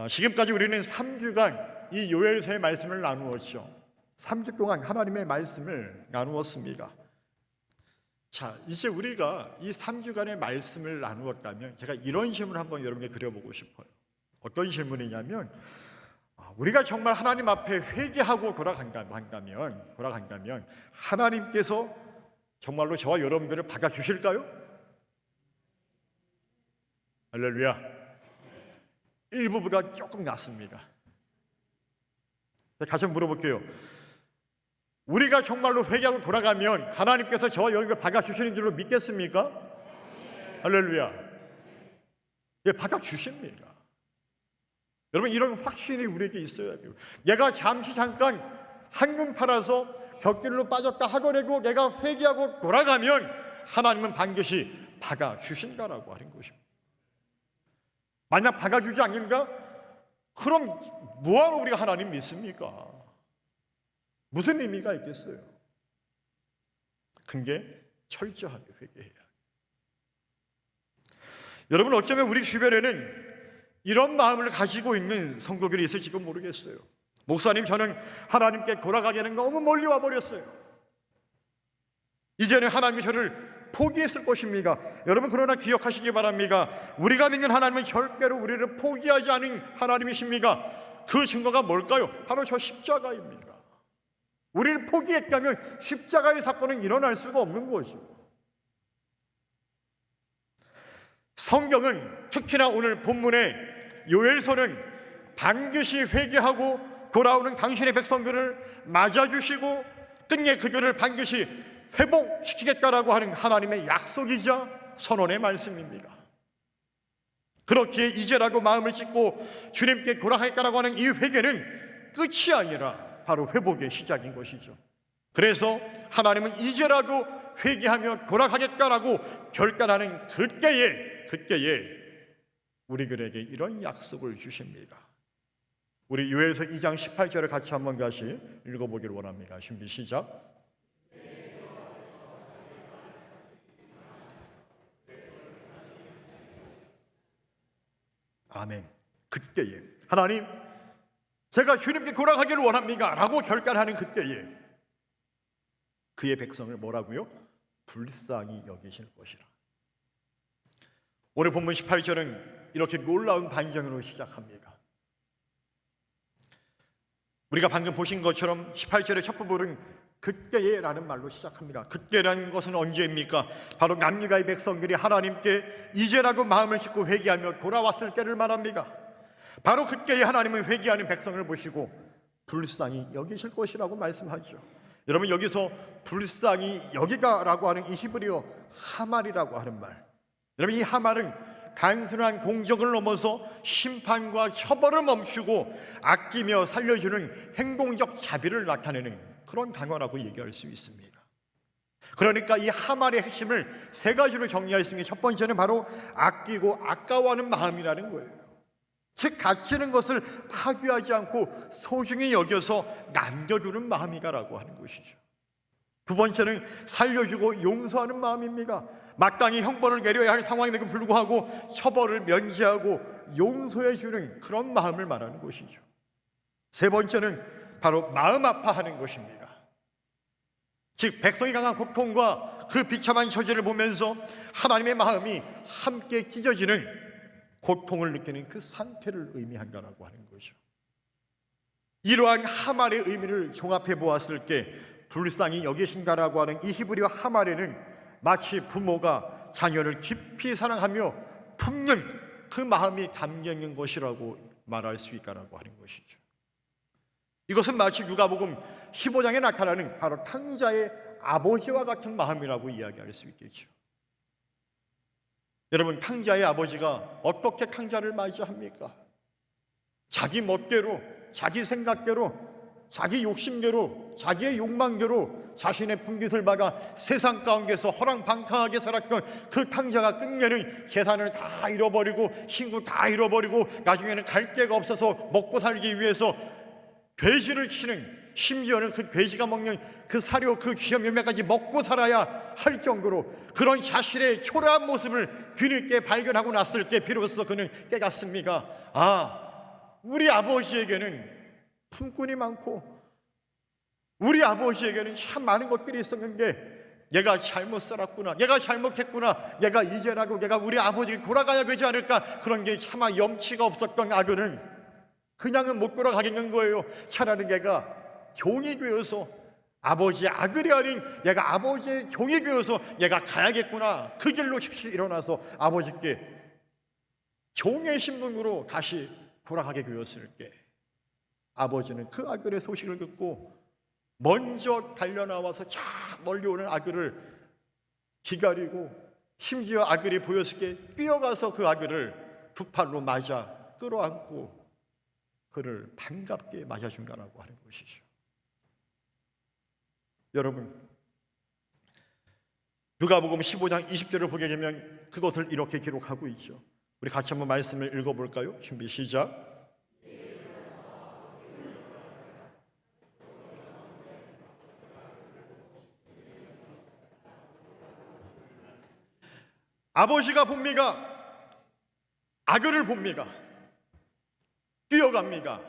지금까지 우리는 3주간 이 요엘서의 말씀을 나누었죠. 3주 동안 하나님의 말씀을 나누었습니다. 자, 이제 우리가 이 3주간의 말씀을 나누었다면 제가 이런 질문을 한번 여러분께 드려보고 싶어요. 어떤 질문이냐면, 우리가 정말 하나님 앞에 회개하고 돌아간다면 하나님께서 정말로 저와 여러분들을 박아주실까요? 할렐루야. 일부분가 조금 낮습니다. 다시 한번 물어볼게요. 우리가 정말로 회개하고 돌아가면 하나님께서 저와 여러분을 박아주시는 줄로 믿겠습니까? 할렐루야. 예, 박아주십니다. 여러분, 이런 확신이 우리에게 있어야 돼요. 내가 잠깐 한눈 팔아서 곁길로 빠졌다 하더라도 내가 회개하고 돌아가면 하나님은 반드시 박아주신다라고 하는 것입니다. 만약 박아주지 않는가? 그럼 뭐하러 우리가 하나님 믿습니까? 무슨 의미가 있겠어요? 근데 철저하게 회개해야 해요. 여러분, 어쩌면 우리 주변에는 이런 마음을 가지고 있는 성도들이 있을지도 모르겠어요. 목사님, 저는 하나님께 돌아가기에는 너무 멀리 와버렸어요. 이제는 하나님이 저를 포기했을 것입니다. 여러분, 그러나 기억하시기 바랍니다. 우리가 믿는 하나님은 절대로 우리를 포기하지 않은 하나님이십니다. 그 증거가 뭘까요? 바로 저 십자가입니다. 우리를 포기했다면 십자가의 사건은 일어날 수가 없는 거죠. 성경은 특히나 오늘 본문의 요엘서는 반드시 회개하고 돌아오는 당신의 백성들을 맞아주시고 끝내 그들을 반드시 회복시키겠다라고 하는 하나님의 약속이자 선언의 말씀입니다. 그렇기에 이제라도 마음을 찢고 주님께 돌아가겠다라고 하는 이 회개는 끝이 아니라 바로 회복의 시작인 것이죠. 그래서 하나님은 이제라도 회개하며 돌아가겠다라고 결단하는 그때에 우리들에게 이런 약속을 주십니다. 우리 요엘서 2장 18절을 같이 한번 다시 읽어보기를 원합니다. 준비 시작. 아멘. 그때에 하나님, 제가 주님께 돌아가기를 원합니다 라고 결단하는 그때에 그의 백성을 뭐라고요? 불쌍히 여기실 것이라. 오늘 본문 18절은 이렇게 놀라운 반전으로 시작합니다. 우리가 방금 보신 것처럼 18절의 첫 부분은 그때에 라는 말로 시작합니다. 그때라는 것은 언제입니까? 바로 남유다의 백성들이 하나님께 이제라도 마음을 씻고 회개하며 돌아왔을 때를 말합니다. 바로 그때에 하나님은 회개하는 백성을 보시고 불쌍히 여기실 것이라고 말씀하죠. 여러분, 여기서 불쌍히 여기다라고 하는 이 히브리어 하말이라고 하는 말, 여러분, 이 하말은 단순한 공적을 넘어서 심판과 처벌을 멈추고 아끼며 살려주는 행동적 자비를 나타내는 그런 단어라고 얘기할 수 있습니다. 그러니까 이 하말의 핵심을 세 가지로 정리할 수 있는 첫 번째는 바로 아끼고 아까워하는 마음이라는 거예요. 즉, 갇히는 것을 파괴하지 않고 소중히 여겨서 남겨두는 마음이다라고 하는 것이죠. 두 번째는 살려주고 용서하는 마음입니다. 마땅히 형벌을 내려야 할 상황임에도 불구하고 처벌을 면제하고 용서해주는 그런 마음을 말하는 것이죠. 세 번째는 바로 마음 아파하는 것입니다. 즉, 백성이 당한 고통과 그 비참한 처지를 보면서 하나님의 마음이 함께 찢어지는 고통을 느끼는 그 상태를 의미한다라고 하는 거죠. 이러한 하말의 의미를 종합해 보았을 때 불쌍히 여기신다라고 하는 이 히브리어 하말에는 마치 부모가 자녀를 깊이 사랑하며 품는 그 마음이 담겨 있는 것이라고 말할 수 있다라고 하는 것이죠. 이것은 마치 누가복음 15장에 나타나는 바로 탕자의 아버지와 같은 마음이라고 이야기할 수 있겠죠. 여러분, 탕자의 아버지가 어떻게 탕자를 맞이합니까? 자기 멋대로, 자기 생각대로, 자기 욕심대로, 자기의 욕망대로 자신의 분깃을 박아 세상 가운데서 허랑방탕하게 살았던 그 탕자가 끝내는 재산을 다 잃어버리고 친구 다 잃어버리고 나중에는 갈 데가 없어서 먹고 살기 위해서 돼지를 치는, 심지어는 그 돼지가 먹는 그 사료, 그 귀한 열매까지 먹고 살아야 할 정도로 그런 자신의 초라한 모습을 뒤늦게 발견하고 났을 때 비로소 그는 깨닫습니다. 우리 아버지에게는 품꾼이 많고 우리 아버지에게는 참 많은 것들이 있었는데 내가 잘못 살았구나, 내가 잘못했구나, 내가 이제라도 내가 우리 아버지에게 돌아가야 되지 않을까, 그런 게 차마 염치가 없었던 아들은 그냥은 못 돌아가겠는 거예요. 차라리 내가 종이 되어서 아버지의 아들이 아닌 내가 아버지의 종이 되어서 내가 가야겠구나, 그 길로 즉시 일어나서 아버지께 종의 신분으로 다시 돌아가게 되었을 때 아버지는 그 아들의 소식을 듣고 먼저 달려나와서 저 멀리 오는 아들을 기다리고, 심지어 아들이 보였을 때 뛰어가서 그 아들을 두 팔로 맞아 끌어안고 그를 반갑게 맞아준다라고 하는 것이죠. 여러분, 누가복음 15장 20절을 보게 되면 그것을 이렇게 기록하고 있죠. 우리 같이 한번 말씀을 읽어볼까요? 준비 시작. 아버지가 봅니다. 아들을 봅니다. 뛰어갑니다.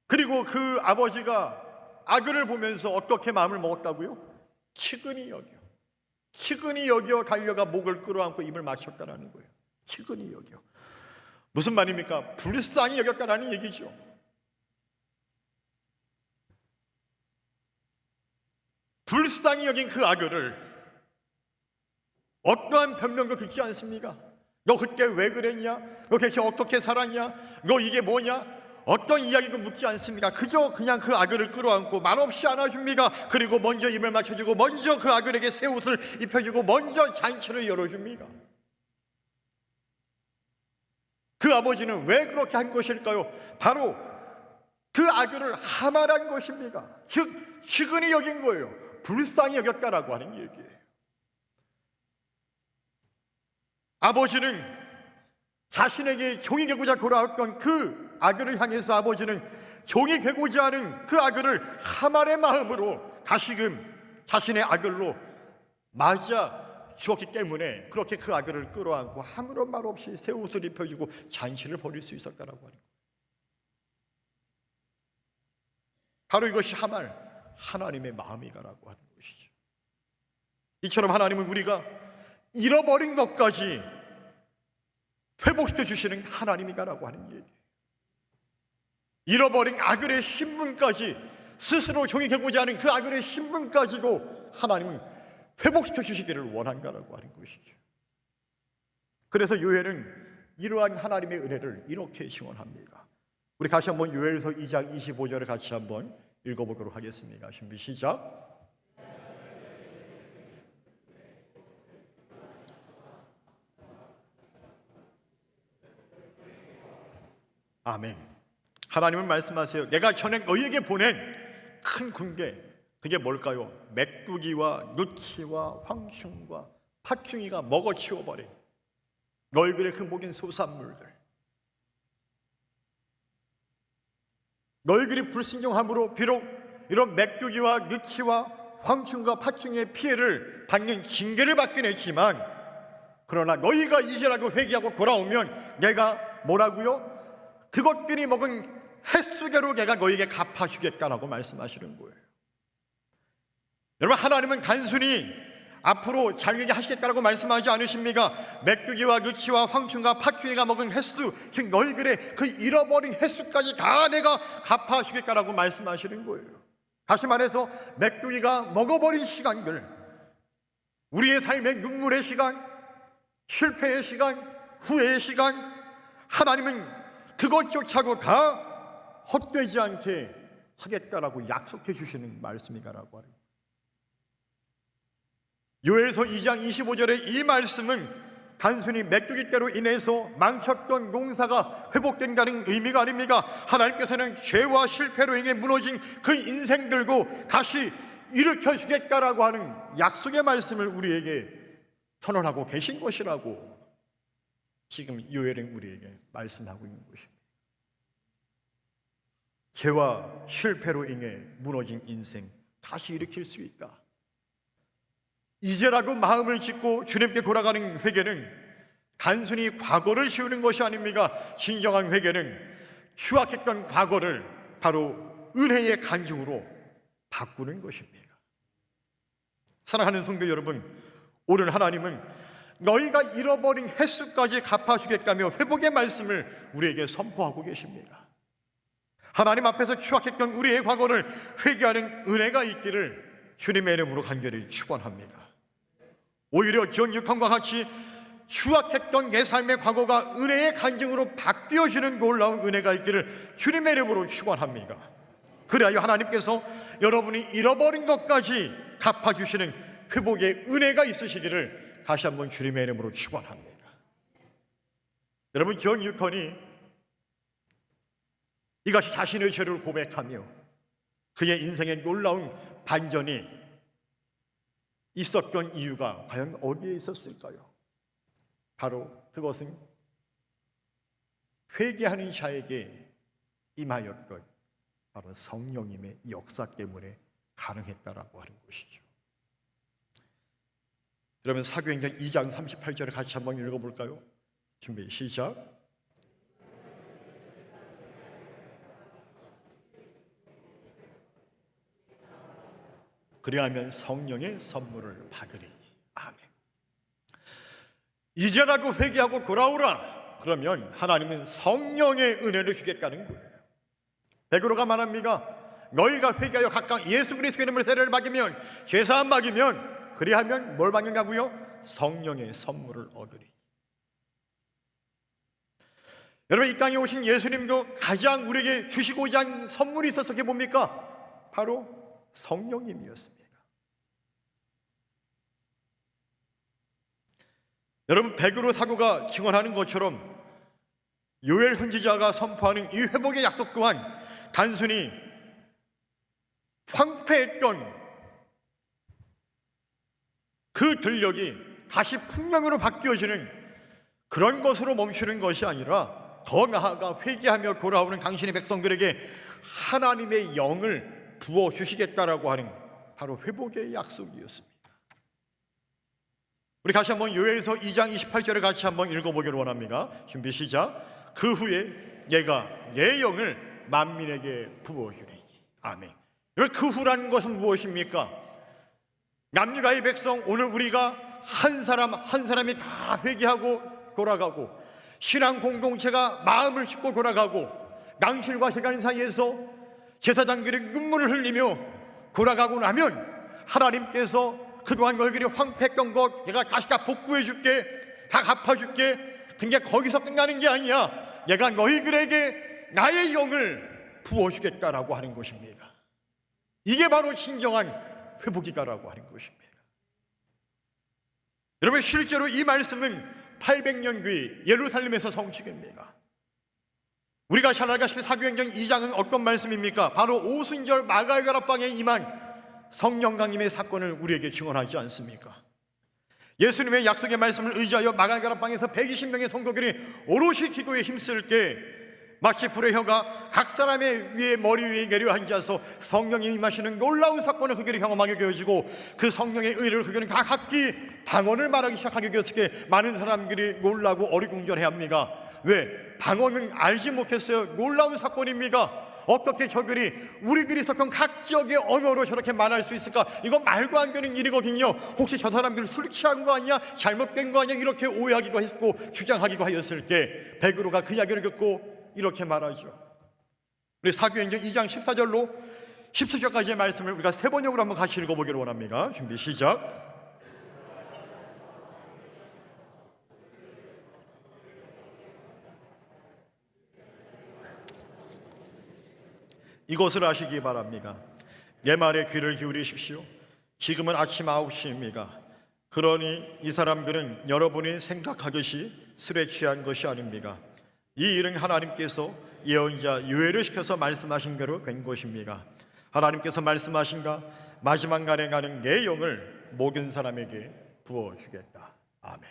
그리고 그 아버지가 아들을 보면서 어떻게 마음을 먹었다고요? 측은히 여겨 달려가 목을 끌어안고 입을 맞췄다라는 거예요. 측은히 여겨. 무슨 말입니까? 불쌍히 여겼다라는 얘기죠. 불쌍히 여긴 그 아들을 어떠한 변명도 듣지 않습니까? 너 그때 왜 그랬냐? 너 대체 어떻게 살았냐? 너 이게 뭐냐? 어떤 이야기도 묻지 않습니다. 그저 그냥 그 아들을 끌어안고 말없이 안아줍니다. 그리고 먼저 입을 맞춰주고 먼저 그 아들에게 새 옷을 입혀주고 먼저 잔치를 열어줍니다. 그 아버지는 왜 그렇게 한 것일까요? 바로 그 아들을 하말한 것입니다. 즉 측은히 여긴 거예요. 불쌍히 여겼다라고 하는 얘기예요. 아버지는 자신에게 종이 되고자 돌아왔던 그 아들을 향해서 아버지는 종이 되고자 하는 그 아들을 하말의 마음으로 다시금 자신의 아들로 맞아 주었기 때문에 그렇게 그 아들을 끌어안고 아무런 말 없이 새 옷을 입혀주고 잔치를 벌일 수 있었다라고 하는 거예요. 바로 이것이 하나님의 마음이다라고 하는 것이죠. 이처럼 하나님은 우리가 잃어버린 것까지 회복시켜 주시는 하나님이다라고 하는 얘기예요. 잃어버린 아들의 신분까지, 스스로 종이 되고자 하는 그 아들의 신분까지도 하나님은 회복시켜 주시기를 원한다라고 하는 것이죠. 그래서 요엘은 이러한 하나님의 은혜를 이렇게 증언합니다. 우리 다시 한번 요엘서 2장 25절을 같이 한번 읽어보도록 하겠습니다. 준비 시작. 아멘. 하나님은 말씀하세요. 내가 전에 너희에게 보낸 큰 군대, 그게 뭘까요? 메뚜기와 누치와 황충과 팥충이가 먹어치워버린 너희들의 그 먹인 소산물들, 너희들이 불순종함으로 비록 이런 메뚜기와 누치와 황충과 팥충의 피해를 받는 징계를 받긴 했지만, 그러나 너희가 이제라도 회개하고 돌아오면 내가 뭐라고요? 그것들이 먹은 횟수대로 내가 너희에게 갚아주겠다라고 말씀하시는 거예요. 여러분, 하나님은 단순히 앞으로 자유하게 하시겠다라고 말씀하지 않으십니까? 메뚜기와 누치와 황충과 팥충이가 먹은 횟수, 즉 너희들의 그 잃어버린 횟수까지 다 내가 갚아주겠다라고 말씀하시는 거예요. 다시 말해서 메뚜기가 먹어버린 시간들, 우리의 삶의 눈물의 시간, 실패의 시간, 후회의 시간, 하나님은 그것조차도 다 헛되지 않게 하겠다라고 약속해 주시는 말씀이다라고 하는 거예요. 요엘서 2장 25절의 이 말씀은 단순히 메뚜기떼로 인해서 망쳤던 농사가 회복된다는 의미가 아닙니다. 하나님께서는 죄와 실패로 인해 무너진 그 인생들도 다시 일으켜 주겠다라고 하는 약속의 말씀을 우리에게 선언하고 계신 것이라고 지금 요엘은 우리에게 말씀하고 있는 것입니다. 죄와 실패로 인해 무너진 인생 다시 일으킬 수 있다. 이제라도 마음을 짓고 주님께 돌아가는 회개는 단순히 과거를 지우는 것이 아닙니다. 진정한 회개는 추악했던 과거를 바로 은혜의 간증으로 바꾸는 것입니다. 사랑하는 성도 여러분, 오늘 하나님은 너희가 잃어버린 횟수까지 갚아주겠다며 회복의 말씀을 우리에게 선포하고 계십니다. 하나님 앞에서 추악했던 우리의 과거를 회개하는 은혜가 있기를 주님의 이름으로 간절히 축원합니다. 오히려 전 6항과 같이 추악했던 내 삶의 과거가 은혜의 간증으로 바뀌어지는 놀라운 은혜가 있기를 주님의 이름으로 축원합니다. 그래야 하나님께서 여러분이 잃어버린 것까지 갚아주시는 회복의 은혜가 있으시기를 다시 한번 주님의 이름으로 축원합니다. 여러분, 전 유컨이 이것이 자신의 죄를 고백하며 그의 인생에 놀라운 반전이 있었던 이유가 과연 어디에 있었을까요? 바로 그것은 회개하는 자에게 임하였던 바로 성령님의 역사 때문에 가능했다라고 하는 것이죠. 그러면 사도행전 2장 38절을 같이 한번 읽어볼까요? 준비 시작. 그리하면 성령의 선물을 받으리니. 아멘. 이제라도 회개하고 돌아오라. 그러면 하나님은 성령의 은혜를 주겠다는 거예요. 베드로가 말합니다. 너희가 회개하여 각각 예수 그리스도의 이름으로 세례를 받으면, 죄사함 받으면, 그리하면 뭘 받는다고요? 성령의 선물을 얻으리. 여러분, 이 땅에 오신 예수님도 가장 우리에게 주시고자 한 선물이 있어서 그게 뭡니까? 바로 성령님이었습니다. 여러분, 베드로 사도가 증언하는 것처럼 요엘 선지자가 선포하는 이 회복의 약속 또한 단순히 황폐했던 그 들녘이 다시 풍경으로 바뀌어지는 그런 것으로 멈추는 것이 아니라 더 나아가 회개하며 돌아오는 당신의 백성들에게 하나님의 영을 부어주시겠다라고 하는 바로 회복의 약속이었습니다. 우리 다시 한번 요엘서 2장 28절을 같이 한번 읽어보기를 원합니다. 준비 시작. 그 후에 내가 내 영을 만민에게 부어주리니. 아멘. 그 후라는 것은 무엇입니까? 남유다의 백성, 오늘 우리가 한 사람 한 사람이 다 회개하고 돌아가고 신앙 공동체가 마음을 싣고 돌아가고 낭실과 세간 사이에서 제사장들이 눈물을 흘리며 돌아가고 나면 하나님께서 그동안 너희들이 황폐했던 것 내가 다시 다 복구해 줄게, 다 갚아줄게. 근데 거기서 끝나는 게 아니야. 내가 너희들에게 나의 영을 부어주겠다라고 하는 것입니다. 이게 바로 진정한 회복이다라고 하는 것입니다. 여러분, 실제로 이 말씀은 800년 뒤 예루살렘에서 성취됩니다. 우리가 잘 알다시피 사도행전 2장은 어떤 말씀입니까? 바로 오순절 마가다락방에 임한 성령 강림의 사건을 우리에게 증언하지 않습니까? 예수님의 약속의 말씀을 의지하여 마가다락방에서 120명의 성도들이 오롯이 기도에 힘쓸 때 마치 불의 혀가 각 사람의 위에 머리 위에 내려 앉아서 성령이 임하시는 놀라운 사건을 그들이 경험하게 되어지고 그 성령의 의를 그들은 각기 방언을 말하기 시작하게 되었을 때 많은 사람들이 놀라고 어리둥절해야 합니다. 왜? 방언은 알지 못했어요. 놀라운 사건입니다. 어떻게 저들이 우리들이 썼던 각지역의 언어로 저렇게 말할 수 있을까? 이건 말도 안 되는 일이거든요. 혹시 저 사람들 술 취한 거 아니야? 잘못된 거 아니야? 이렇게 오해하기도 했고 주장하기도 하였을 때 베드로가 그 이야기를 듣고 이렇게 말하죠. 우리 사도행전 2장 14절로 17절까지의 말씀을 우리가 세 번역으로 한번 같이 읽어보기를 원합니다. 준비 시작. 이것을 아시기 바랍니다. 내 말에 귀를 기울이십시오. 지금은 아침 9시입니다. 그러니 이 사람들은 여러분이 생각하듯이 술에 취한 것이 아닙니다. 이 일은 하나님께서 예언자 요엘을 시켜서 말씀하신 대로 된 것입니다. 하나님께서 말씀하신가? 마지막 날에 가는 내 영을 모든 사람에게 부어주겠다. 아멘.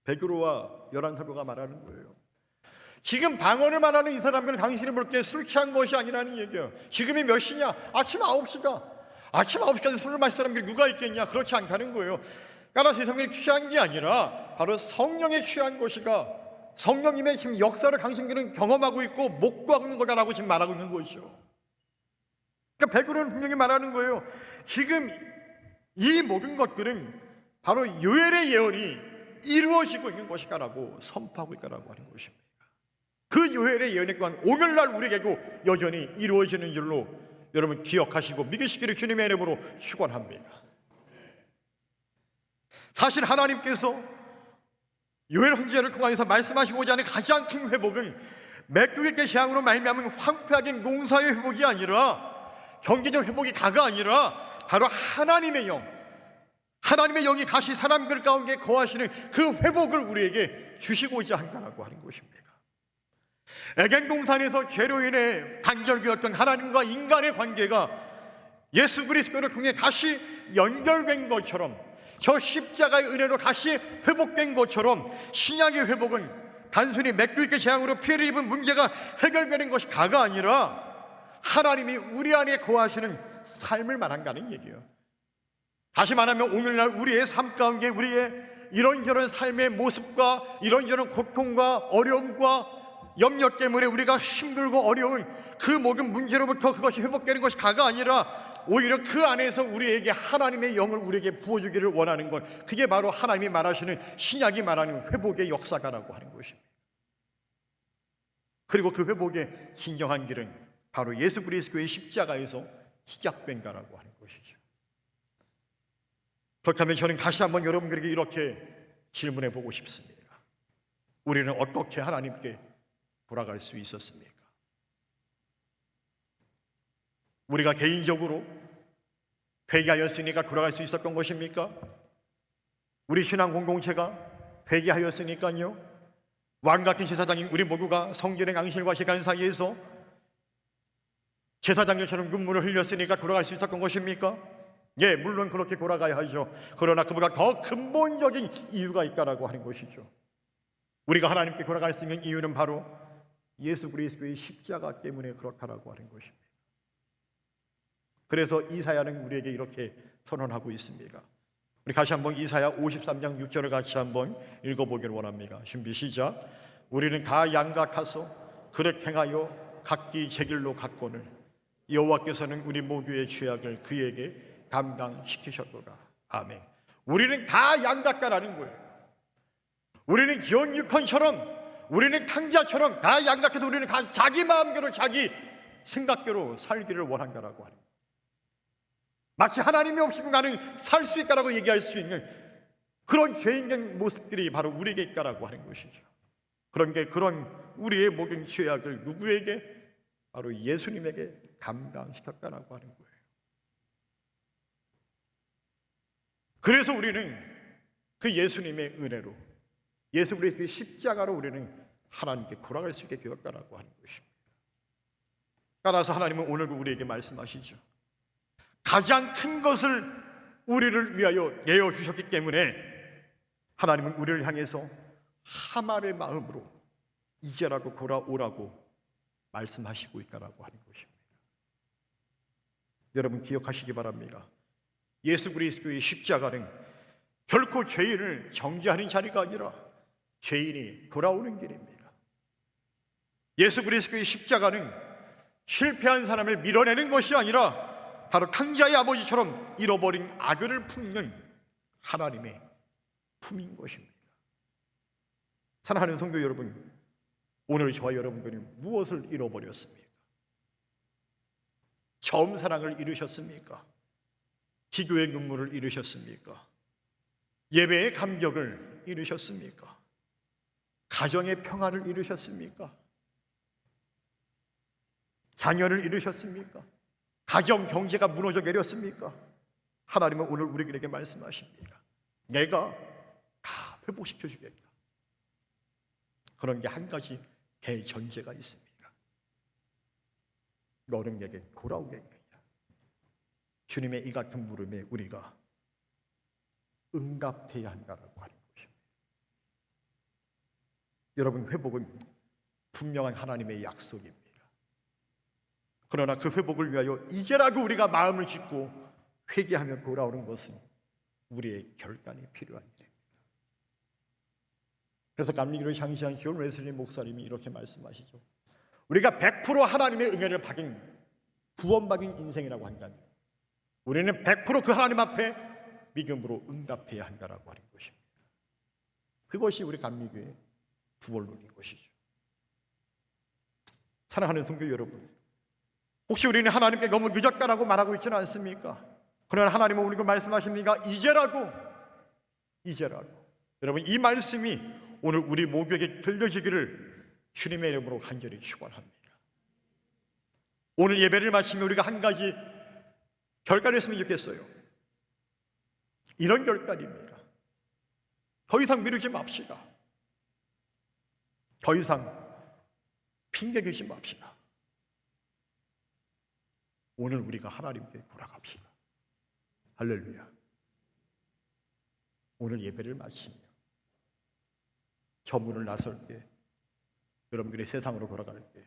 베드로와 열한 사도가 말하는 거예요. 지금 방언을 말하는 이 사람들은 당신이 볼 때 술 취한 것이 아니라는 얘기예요. 지금이 몇 시냐? 아침 9시다. 아침 9시까지 술을 마실 사람들이 누가 있겠냐? 그렇지 않다는 거예요. 따라서 이 사람들이 취한 게 아니라 바로 성령에 취한 것이가 성령님의 지금 역사를 당신들은 경험하고 있고 목도하고 있는 거다라고 지금 말하고 있는 것이죠. 그러니까 베드로는 분명히 말하는 거예요. 지금 이 모든 것들은 바로 요엘의 예언이 이루어지고 있는 것이다라고 선포하고 있다라고 하는 것입니다. 그 요엘의 예언이 또한 오늘날 우리에게도 여전히 이루어지는 줄로 여러분 기억하시고 믿으시기를 주님의 이름으로 축원합니다. 사실 하나님께서 요엘 선지자를 통해서 말씀하시고자 하는 가장 큰 회복은 맥국의 재앙으로 말미암은 황폐하게 농사의 회복이 아니라 경제적 회복이 다가 아니라 바로 하나님의 영이 다시 사람들 가운데 거하시는 그 회복을 우리에게 주시고자 한다라고 하는 것입니다. 에덴 동산에서 죄로 인해 단절되었던 하나님과 인간의 관계가 예수 그리스도를 통해 다시 연결된 것처럼, 저 십자가의 은혜로 다시 회복된 것처럼 신약의 회복은 단순히 맥주의 재앙으로 피해를 입은 문제가 해결되는 것이 다가 아니라 하나님이 우리 안에 거하시는 삶을 말한다는 얘기예요. 다시 말하면 오늘날 우리의 삶 가운데 우리의 이런저런 삶의 모습과 이런저런 고통과 어려움과 염려 때문에 우리가 힘들고 어려운 그 모든 문제로부터 그것이 회복되는 것이 다가 아니라 오히려 그 안에서 우리에게 하나님의 영을 우리에게 부어주기를 원하는 것, 그게 바로 하나님이 말하시는 신약이 말하는 회복의 역사가라고 하는 것입니다. 그리고 그 회복의 진정한 길은 바로 예수 그리스도의 십자가에서 시작된다라고 하는 것이죠. 그렇다면 저는 다시 한번 여러분들에게 이렇게 질문해 보고 싶습니다. 우리는 어떻게 하나님께 돌아갈 수 있었습니까? 우리가 개인적으로 회개하였으니까 돌아갈 수 있었던 것입니까? 우리 신앙 공동체가 회개하였으니까요, 왕같은 제사장인 우리 모두가 성전의 앙실과 시간 사이에서 제사장들처럼 눈물을 흘렸으니까 돌아갈 수 있었던 것입니까? 예, 물론 그렇게 돌아가야 하죠. 그러나 그보다 더 근본적인 이유가 있다라고 하는 것이죠. 우리가 하나님께 돌아갈 수 있는 이유는 바로 예수 그리스도의 십자가 때문에 그렇다라고 하는 것입니다. 그래서 이사야는 우리에게 이렇게 선언하고 있습니다. 우리 다시 한번 이사야 53장 6절을 같이 한번 읽어보기를 원합니다. 준비 시작. 우리는 다 양각하소 그릇 행하여 각기 제 길로 갔거늘 여호와께서는 우리 모두의 죄악을 그에게 감당시키셨도다. 아멘. 우리는 다 양각다라는 거예요. 우리는 기온 유컨처럼, 우리는 탕자처럼 다 양각해서 우리는 다 자기 마음대로 자기 생각대로 살기를 원한다라고 하는 거예요. 마치 하나님이 없이는 나는 살 수 있다라고 얘기할 수 있는 그런 죄인된 모습들이 바로 우리에게 있다라고 하는 것이죠. 그런데 그런 우리의 모든 죄악을 누구에게? 바로 예수님에게 감당시켰다라고 하는 거예요. 그래서 우리는 그 예수님의 은혜로, 예수 그리스도의 십자가로 우리는 하나님께 돌아갈 수 있게 되었다라고 하는 것입니다. 따라서 하나님은 오늘도 우리에게 말씀하시죠. 가장 큰 것을 우리를 위하여 내어주셨기 때문에 하나님은 우리를 향해서 하말의 마음으로 이제라도 돌아오라고 말씀하시고 있다라고 하는 것입니다. 여러분 기억하시기 바랍니다. 예수 그리스도의 십자가는 결코 죄인을 정죄하는 자리가 아니라 죄인이 돌아오는 길입니다. 예수 그리스도의 십자가는 실패한 사람을 밀어내는 것이 아니라 바로 탕자의 아버지처럼 잃어버린 아들을 품는 하나님의 품인 것입니다. 사랑하는 성도 여러분, 오늘 저와 여러분들이 무엇을 잃어버렸습니까? 처음 사랑을 잃으셨습니까? 기도의 눈물을 잃으셨습니까? 예배의 감격을 잃으셨습니까? 가정의 평화를 잃으셨습니까? 자녀를 잃으셨습니까? 가정 경제가 무너져 내렸습니까? 하나님은 오늘 우리에게 말씀하십니다. 내가 다 회복시켜 주겠다. 그런 게 한 가지 대전제가 있습니다. 너는 내게 돌아오겠느냐? 주님의 이 같은 물음에 우리가 응답해야 한다라고 하는 것입니다. 여러분, 회복은 분명한 하나님의 약속입니다. 그러나 그 회복을 위하여 이제라도 우리가 마음을 짓고 회개하며 돌아오는 것은 우리의 결단이 필요한 일입니다. 그래서 감리교를 창시한 존 웨슬리 목사님이 이렇게 말씀하시죠. 우리가 100% 하나님의 은혜를 받은 구원받은 인생이라고 한다면 우리는 100% 그 하나님 앞에 믿음으로 응답해야 한다라고 하는 것입니다. 그것이 우리 감리교의 구원론인 것이죠. 사랑하는 성도 여러분, 혹시 우리는 하나님께 너무 늦었다라고 말하고 있지는 않습니까? 그러나 하나님은 우리가 말씀하십니까? 이제라도. 여러분, 이 말씀이 오늘 우리 모두에게 들려지기를 주님의 이름으로 간절히 축원합니다. 오늘 예배를 마치며 우리가 한 가지 결단을 했으면 좋겠어요. 이런 결단입니다. 더 이상 미루지 맙시다. 더 이상 핑계대지 맙시다. 오늘 우리가 하나님께 돌아갑시다. 할렐루야. 오늘 예배를 마치며 저 문을 나설 때, 여러분들이 세상으로 돌아갈 때,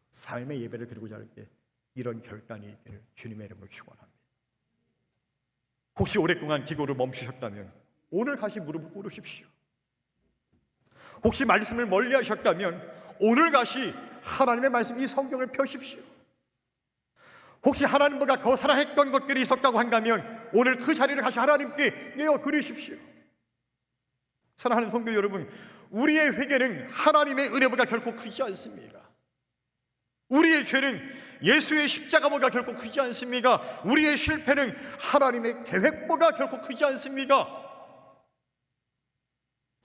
삶의 예배를 드리고자 할 때 이런 결단이 있기를 주님의 이름으로 축원합니다. 혹시 오랫동안 기도를 멈추셨다면 오늘 다시 무릎을 꿇으십시오. 혹시 말씀을 멀리 하셨다면 오늘 다시 하나님의 말씀, 이 성경을 펴십시오. 혹시 하나님보다 더 사랑했던 것들이 있었다고 한다면 오늘 그 자리를 다시 하나님께 내어드리십시오. 사랑하는 성도 여러분, 우리의 회개는 하나님의 은혜보다 결코 크지 않습니다. 우리의 죄는 예수의 십자가보다 결코 크지 않습니다. 우리의 실패는 하나님의 계획보다 결코 크지 않습니다.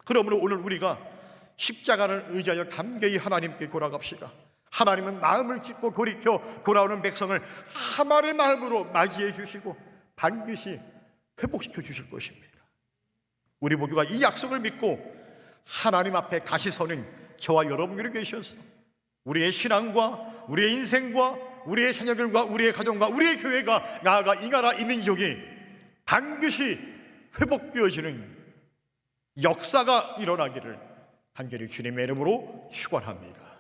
그러므로 오늘 우리가 십자가를 의지하여 담대히 하나님께 돌아갑시다. 하나님은 마음을 찢고 돌이켜 돌아오는 백성을 하나님의 마음으로 맞이해 주시고 반드시 회복시켜 주실 것입니다. 우리 모두가 이 약속을 믿고 하나님 앞에 다시 서는 저와 여러분들이 계셔서 우리의 신앙과 우리의 인생과 우리의 자녀들과 우리의 가정과 우리의 교회가, 나아가 이 나라 이 민족이 반드시 회복되어지는 역사가 일어나기를 간절히 주님의 이름으로 축원합니다.